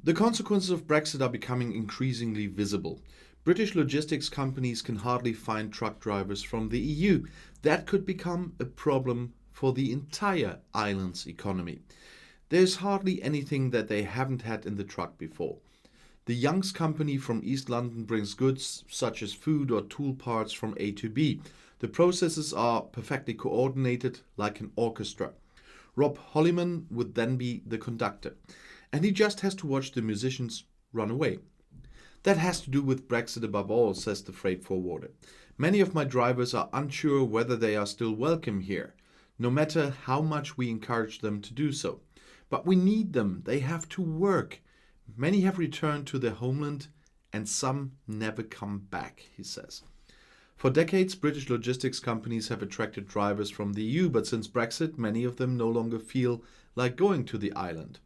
The consequences of Brexit are becoming increasingly visible. British logistics companies can hardly find truck drivers from the EU. That could become a problem for the entire island's economy. There's hardly anything that they haven't had in the truck before. The Young's company from East London brings goods such as food or tool parts from A to B. The processes are perfectly coordinated like an orchestra. Rob Holliman would then be the conductor, and he just has to watch the musicians run away. That has to do with Brexit above all, says the freight forwarder. Many of my drivers are unsure whether they are still welcome here, no matter how much we encourage them to do so. But we need them, they have to work. Many have returned to their homeland and some never come back, he says. For decades, British logistics companies have attracted drivers from the EU, but since Brexit, many of them no longer feel like going to the island.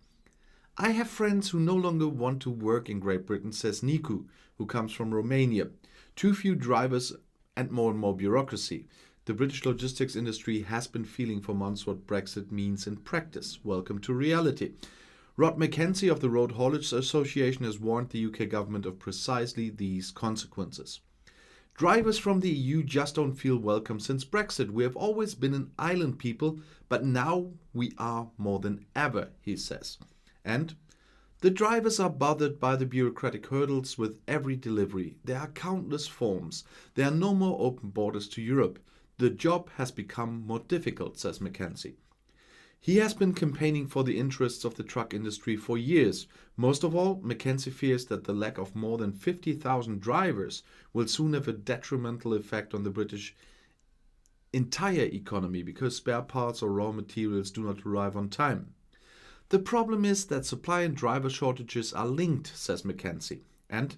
I have friends who no longer want to work in Great Britain, says Nicu, who comes from Romania. Too few drivers and more bureaucracy. The British logistics industry has been feeling for months what Brexit means in practice. Welcome to reality. Rod Mackenzie of the Road Haulage Association has warned the UK government of precisely these consequences. Drivers from the EU just don't feel welcome since Brexit. We have always been an island people, but now we are more than ever, he says. And the drivers are bothered by the bureaucratic hurdles with every delivery. There are countless forms. There are no more open borders to Europe. The job has become more difficult, says Mackenzie. He has been campaigning for the interests of the truck industry for years. Most of all, Mackenzie fears that the lack of more than 50,000 drivers will soon have a detrimental effect on the British entire economy because spare parts or raw materials do not arrive on time. The problem is that supply and driver shortages are linked, says Mackenzie. And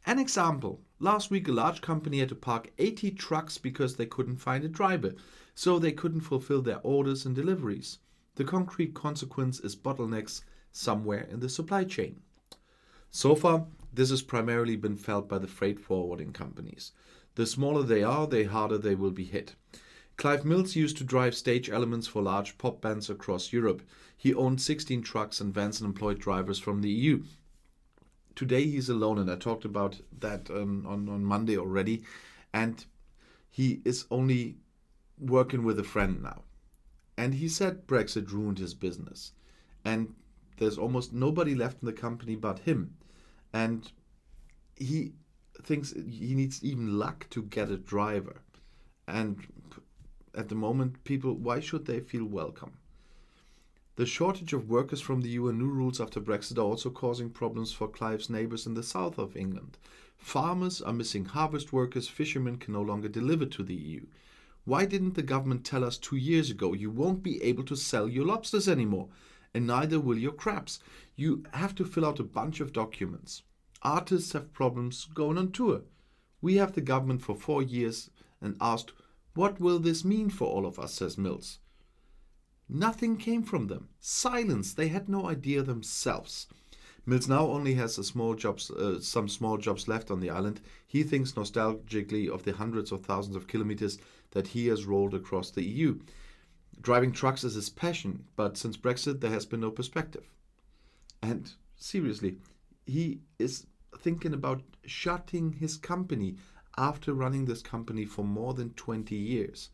an example, last week a large company had to park 80 trucks because they couldn't find a driver, so they couldn't fulfill their orders and deliveries. The concrete consequence is bottlenecks somewhere in the supply chain. So far, this has primarily been felt by the freight forwarding companies. The smaller they are, the harder they will be hit. Clive Mills used to drive stage elements for large pop bands across Europe. He owned 16 trucks and vans and employed drivers from the EU. Today he's alone, and I talked about that on Monday already, and he is only working with a friend now. And he said Brexit ruined his business, and there's almost nobody left in the company but him, and he thinks he needs even luck to get a driver. And at the moment, people, why should they feel welcome? The shortage of workers from the EU and new rules after Brexit are also causing problems for Clive's neighbours in the south of England. Farmers are missing harvest workers, fishermen can no longer deliver to the EU. Why didn't the government tell us 2 years ago you won't be able to sell your lobsters anymore, and neither will your crabs? You have to fill out a bunch of documents. Artists have problems going on tour. We have the government for 4 years and asked, what will this mean for all of us, says Mills. Nothing came from them. Silence. They had no idea themselves. Mills now only has some small jobs left on the island. He thinks nostalgically of the hundreds of thousands of kilometers that he has rolled across the EU. Driving trucks is his passion, but since Brexit there has been no perspective. And seriously, he is thinking about shutting his company after running this company for more than 20 years.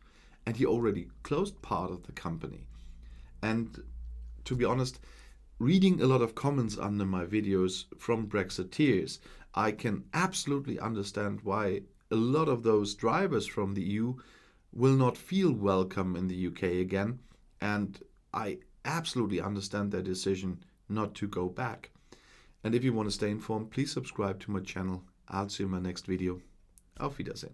And he already closed part of the company. And to be honest, reading a lot of comments under my videos from Brexiteers, I can absolutely understand why a lot of those drivers from the EU will not feel welcome in the UK again, and I absolutely understand their decision not to go back. And if you want to stay informed, please subscribe to my channel. I'll see you in my next video. Auf Wiedersehen.